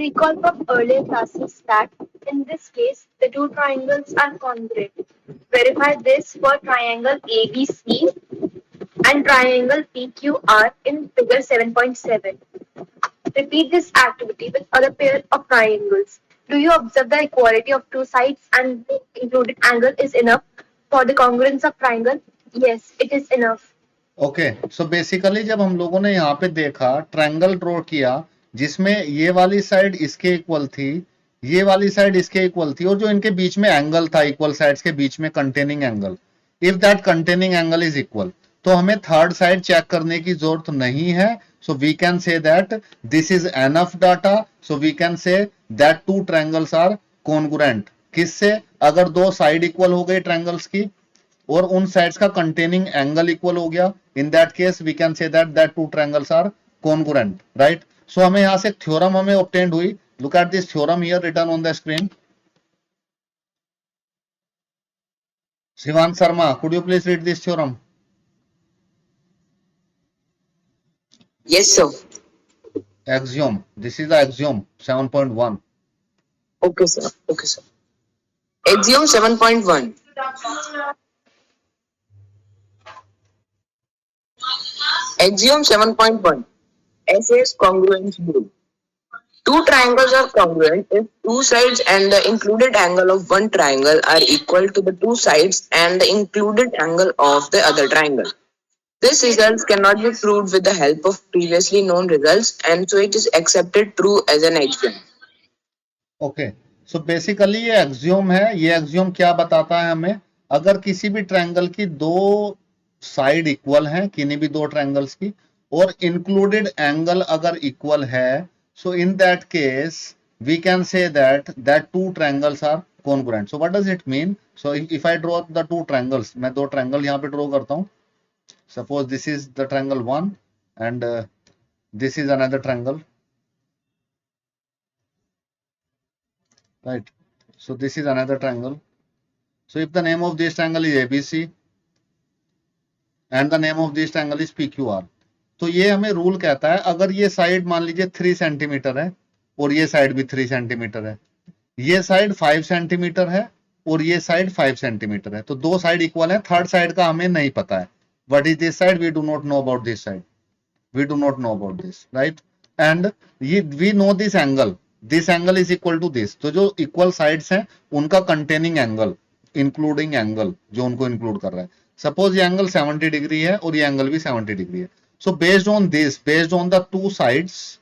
Recall from earlier classes that, in this case, the two triangles are congruent. Verify this for triangle ABC and triangle PQR in figure 7.7. Repeat this activity with other pair of triangles. Do you observe the equality of two sides and the included angle is enough for the congruence of triangle? Yes, it is enough. Okay so basically जब हम लोगों ने यहाँ पे देखा triangle draw किया जिसमें ये वाली साइड इसके इक्वल थी, ये वाली साइड इसके इक्वल थी और जो इनके बीच में एंगल था इक्वल साइड्स के बीच में containing angle, if that containing angle is equal, तो हमें थर्ड साइड चेक करने की जरूरत नहीं है. So we can say that this is enough data. So we can say that two triangles are congruent. किससे? अगर दो साइड इक्वल हो गई ट्रायंगल्स की और उन साइड्स का कंटेनिंग एंगल इक्वल हो गया, in that case we can say that two triangles are congruent, right. So हमें यहां से थ्योरम हमें ऑब्टेन्ड हुई. Look at this theorem here written on the screen. Shivansh Sharma, could you please read this theorem? Yes, sir. Axiom. This is the axiom 7.1. Okay, sir. Okay, sir. Axiom 7.1. Axiom 7.1. SAS congruence rule. Two triangles are congruent if two sides and the included angle of one triangle are equal to the two sides and the included angle of the other triangle. This result cannot be proved with the help of previously known results, and so it is accepted true as an axiom. Okay so basically ये axiom है. ये axiom क्या बताता है हमें? अगर किसी भी ट्रायंगल की दो साइड इक्वल हैं, किन्हीं भी दो ट्रायंगल्स की, और इंक्लूडेड एंगल अगर इक्वल है, so in that case we can say that two triangles are congruent. So what does it mean? So if I draw the two triangles, मैं दो ट्रायंगल यहाँ पे ड्रॉ करता हूँ. Suppose this is the triangle 1 and this is another triangle, right. So this is another triangle. So if the name of this triangle is ABC and the name of this triangle is PQR, तो ये हमें rule कहता है अगर ये side मान लीजिए 3 centimetre है और ये साइड भी 3 सेंटीमीटर है, ये साइड 5 सेंटीमीटर है और ये साइड 5 सेंटीमीटर है, तो दो साइड इक्वल है. थर्ड साइड का हमें नहीं पता है. What is this side? We do not know about this side. We do not know about this, right? And we know this angle. This angle is equal to this. तो जो equal sides हैं उनका containing angle, including angle जो उनको include कर रहा है, suppose ये एंगल 70 डिग्री है और ये एंगल भी 70 डिग्री है. So based on this, based on the two sides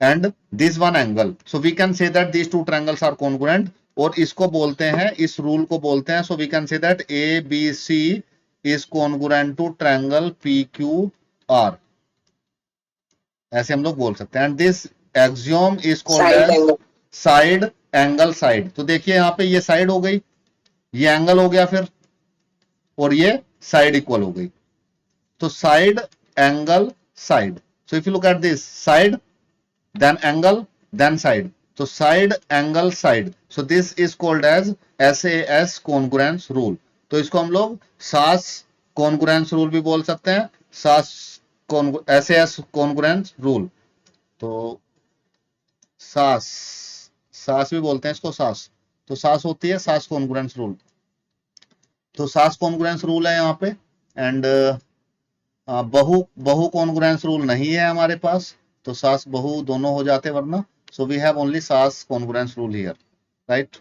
and this one angle, so we can say that these two triangles are congruent. और इसको बोलते हैं, इस रूल को बोलते हैं, so we can say that A B C is congruent to triangle P Q R. ऐसे हम लोग बोल सकते हैं. And this axiom is called as side angle side. तो देखिए यहाँ पे ये साइड हो गई, ये एंगल हो गया फिर, और ये साइड इक्वल हो गई. तो side angle side. So if you look at this, side then angle then side, तो side angle side. So this is called as SAS congruence rule. तो इसको हम लोग SAS कॉन्ग्रुएंस रूल भी बोल सकते हैं, SAS कॉन्ग्रुएंस रूल. तो सास भी बोलते हैं इसको, सास. तो सास होती है सास कॉन्ग्रुएंस रूल. तो सास कॉन्ग्रुएंस रूल है यहाँ पे. एंड बहु कॉन्ग्रुएंस रूल नहीं है हमारे पास, तो सास बहु दोनों हो जाते वरना. सो वी हैव ओनली सास congruence rule here, right.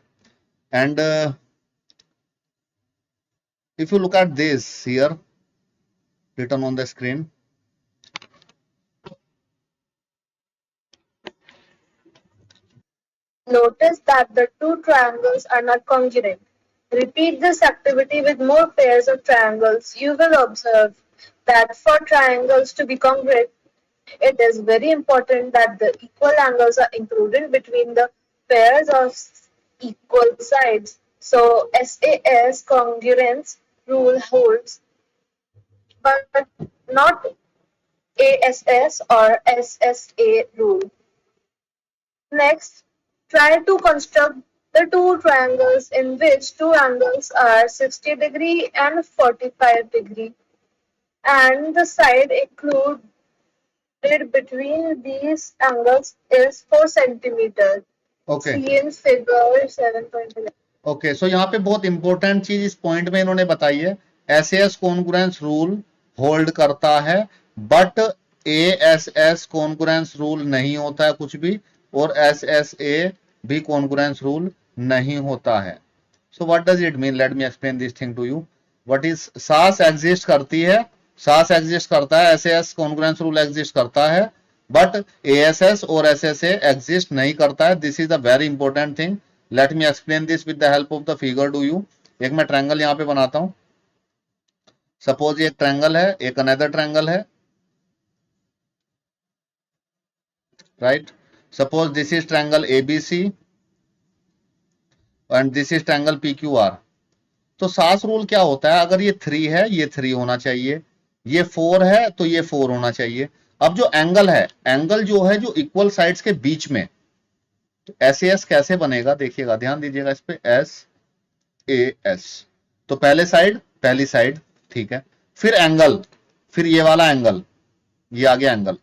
And if you look at this here written on the screen, Notice that the two triangles are not congruent. Repeat this activity with more pairs of triangles. You will observe that for triangles to be congruent, it is very important that the equal angles are included between the pairs of equal sides. So SAS congruence rule holds, but not ASS or SSA rule. Next, try to construct the two triangles in which two angles are 60 degree and 45 degree, and the side included made between these angles is 4 centimeter. Okay See in figure 7.11. Okay, so यहाँ पे बहुत important चीज इस point में इन्होंने बताई है, SS congruence rule hold करता है, बट एएसएस कॉन्ग्रुएंस रूल नहीं होता है कुछ भी, और एसएसए भी कॉन्ग्रुएंस रूल नहीं होता है। So what does it mean, let me explain this thing to you. What is, SAS exist करती है, सास एग्जिस्ट करता है, एसएस कॉन्ग्रुएंस रूल एग्जिस्ट करता है, बट एएसएस और एसएसए एग्जिस्ट नहीं करता है। This is a very important thing. Let me explain this with the help of the figure to you. एक मैं ट्रायंगल यहां पे बनाता हूं, सपोज ये एक ट्रायंगल है, एक अनदर ट्रायंगल है, right. Suppose this is triangle ABC and this is triangle PQR. तो सास रूल क्या होता है, अगर ये 3 है ये 3 होना चाहिए, ये 4 है तो ये 4 होना चाहिए। अब जो एंगल है, एंगल जो है जो इक्वल साइड्स के बीच में, तो एस कैसे बनेगा देखिएगा, ध्यान दीजिएगा इस पे, एस ए एस। तो पहली साइड ठीक है, फिर एंगल, फिर ये वाला एंगल, ये आ गया एंगल,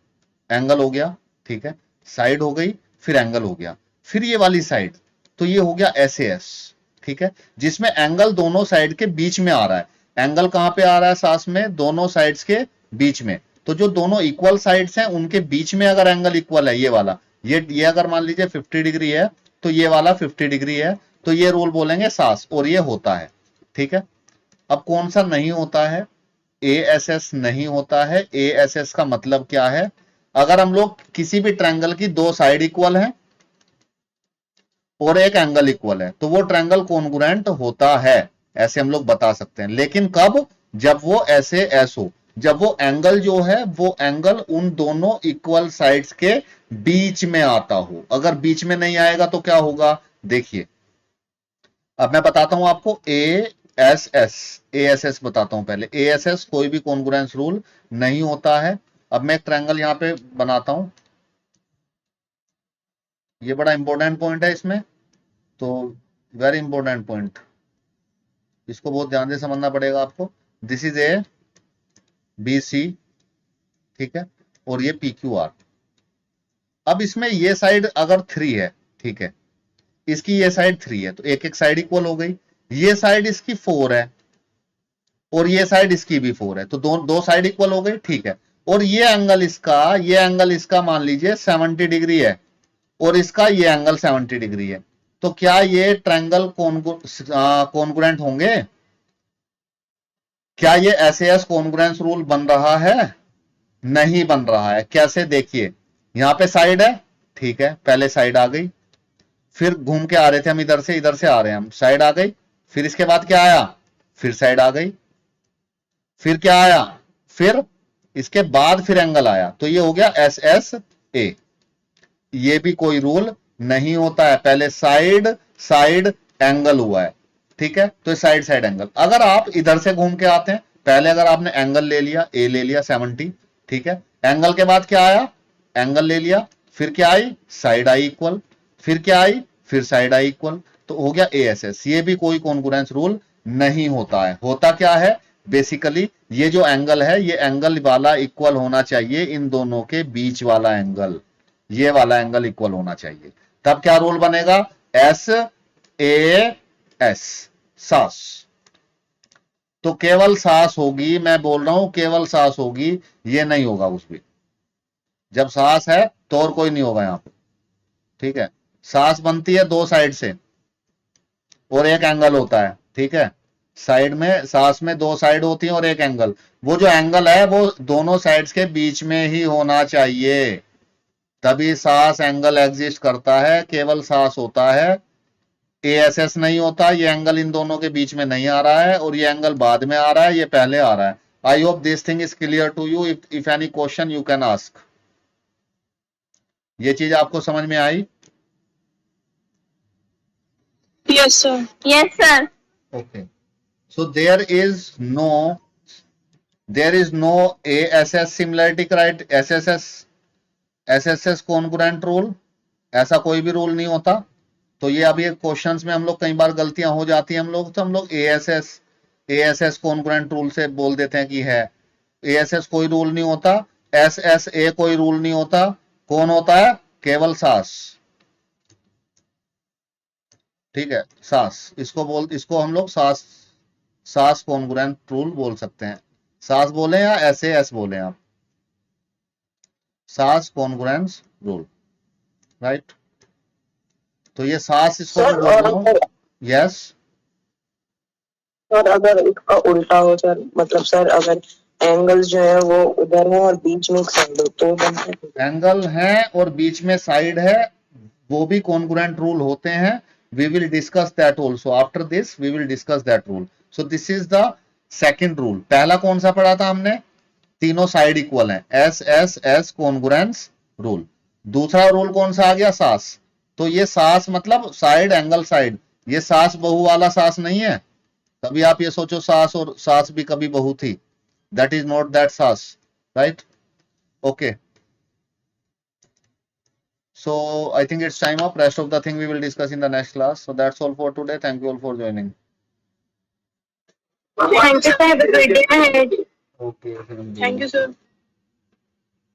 एंगल हो गया ठीक है, साइड हो गई, फिर एंगल हो गया, फिर ये वाली साइड, तो ये हो गया एस ए एस ठीक है, जिसमें एंगल दोनों साइड के बीच में आ रहा है। एंगल कहां पे आ रहा है सास में, दोनों साइड्स के बीच में। तो जो दोनों इक्वल साइड्स हैं उनके बीच में अगर एंगल इक्वल है, ये वाला, ये अगर मान लीजिए 50 डिग्री है तो ये वाला 50 डिग्री है, तो ये रूल बोलेंगे सास, और ये होता है ठीक है। अब कौन सा नहीं होता है, एएसएस नहीं होता है। एएसएस का मतलब क्या है, अगर हम लोग किसी भी ट्रायंगल की 2 साइड इक्वल है और एक एंगल इक्वल है, तो वो ट्रायंगल कॉन्ग्रुएंट होता है, ऐसे हम लोग बता सकते हैं। लेकिन कब, जब वो ऐसे एस हो, जब वो एंगल जो है वो एंगल उन दोनों इक्वल साइड्स के बीच में आता हो। अगर बीच में नहीं आएगा तो क्या होगा, देखिए अब मैं बताता हूं आपको। एएसएस बताता हूं पहले। एएसएस कोई भी कॉन्ग्रुएंस रूल नहीं होता है। अब मैं एक ट्रायंगल यहां पे बनाता हूं, ये बड़ा इंपॉर्टेंट पॉइंट है इसमें, तो वेरी इंपॉर्टेंट पॉइंट, इसको बहुत ध्यान से समझना पड़ेगा आपको। This is A B C ठीक है, और ये पी क्यू आर। अब इसमें ये साइड अगर 3 है ठीक है, इसकी ये साइड 3 है, तो एक एक साइड इक्वल हो गई। ये साइड इसकी 4 है और ये साइड इसकी भी 4 है, तो दो साइड इक्वल हो गई ठीक है। और ये एंगल इसका मान लीजिए 70 डिग्री है और इसका ये एंगल 70 डिग्री है, तो क्या ये ट्रायंगल कॉन्ग्रुएंट होंगे? क्या ये एसएस कॉन्ग्रुएंस रूल बन रहा है? नहीं बन रहा है। कैसे, देखिए यहां पे साइड है ठीक है, पहले साइड आ गई, फिर घूम के आ रहे थे हम इधर से आ रहे हैं हम, साइड आ गई, फिर इसके बाद क्या आया, फिर साइड आ गई, फिर क्या आया, फिर इसके बाद फिर एंगल आया, तो ये हो गया एस एस ए। ये भी कोई रूल नहीं होता है, पहले साइड एंगल हुआ है ठीक है, तो साइड एंगल। अगर आप इधर से घूम के आते हैं, पहले अगर आपने एंगल ले लिया, ए ले लिया 70 ठीक है, एंगल के बाद क्या आया, एंगल ले लिया, फिर क्या आई, साइड आई इक्वल, फिर क्या आई, फिर साइड आई इक्वल, तो हो गया एएसएस। ये भी कोई कॉन्ग्रुएंस रूल नहीं होता है। होता क्या है, बेसिकली ये जो एंगल है, ये एंगल वाला इक्वल होना चाहिए, इन दोनों के बीच वाला एंगल, ये वाला एंगल इक्वल होना चाहिए, तब क्या रूल बनेगा, एस ए एस, सास। तो केवल सास होगी, मैं बोल रहा हूं केवल सास होगी, ये नहीं होगा कुछ भी। जब सास है तो और कोई नहीं होगा यहां पे ठीक है। सास बनती है 2 साइड से और एक एंगल होता है ठीक है, साइड में, सास में 2 साइड होती है और एक एंगल, वो जो एंगल है वो दोनों साइड्स के बीच में ही होना चाहिए, तभी सास एंगल एग्जिस्ट करता है, केवल सास होता है, एएसएस नहीं होता। ये एंगल इन दोनों के बीच में नहीं आ रहा है और ये एंगल बाद में आ रहा है, ये पहले आ रहा है। I hope this thing is clear to you. If any question you can ask. ये चीज आपको समझ में आई? Yes, sir. Yes, sir. Okay. So there is no ASS similarity criteria, SSS congruent rule, ऐसा कोई भी रूल नहीं होता। तो ये अभी क्वेश्चंस में हम लोग कई बार गलतियां हो जाती हैं हम लोग, तो हम लोग एएसएस कॉन्ग्रुएंट रूल से बोल देते हैं कि है। एएसएस कोई रूल नहीं होता, एस एस ए कोई रूल नहीं होता, कौन होता है? केवल सास। ठीक है, सास, इसको हम लोग सास कॉन्ग्रुएंट रूल बोल सकते हैं। सास बोले या ऐसे एस बोले आप, सास कॉन्ग्रुएंस रूल, राइट। तो ये सास इसको सर, मैं बोल रहा हूँ। यस सर अगर इसका उल्टा हो सर, मतलब सर अगर एंगल्स जो है वो उधर है और बीच में एक साइड हो तो बनता है। एंगल है और बीच में साइड है, वो भी कॉन्ग्रुएंट रूल होते हैं। We will discuss that also after this, we will discuss that rule. So this is the second rule. पहला कौन सा पढ़ा था हमने? तीनों साइड इक्वल हैं, S S S congruence rule. दूसरा रूल कौन सा आ गया? सास। तो ये सास मतलब साइड एंगल साइड, ये सास बहू वाला सास नहीं है। कभी आप ये सोचो सास और सास भी कभी बहू थी, दैट इज नॉट दैट सास, right. Okay, so I think it's time up. Rest of the thing we will discuss in the next class. So that's all for today. Thank you all for joining. Thank you, sir. Have a great day ahead. Okay. Thank you, sir.